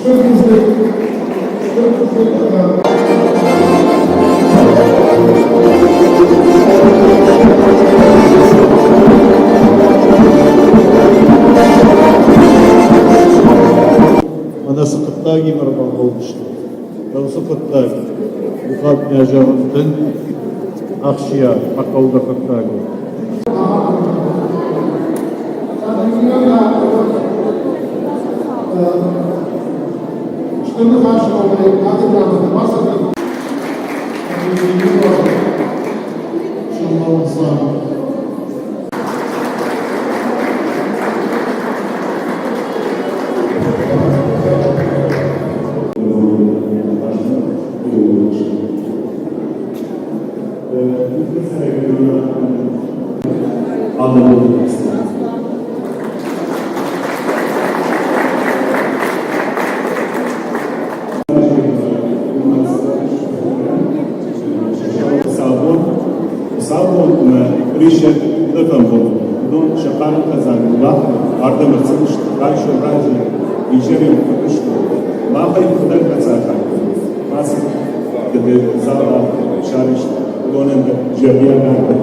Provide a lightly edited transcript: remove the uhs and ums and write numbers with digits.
Mana sıkıntagi marban olmuştu. Ben sıkıntagi. Bu kadar cevaptın akşiya, akılda sıkıntagi. Şunu karşılamayı hatırlamada bahsedelim. Şunların sağ Sabun Richard Lefenvod, don Şapan Kazanula, Arda Mercedes, Rayşo Raji, İçeri Kuştu, Mahayı Kudan Kazakay, Masik, Gede Zala, Şariş, Donen Cebiya Nerede,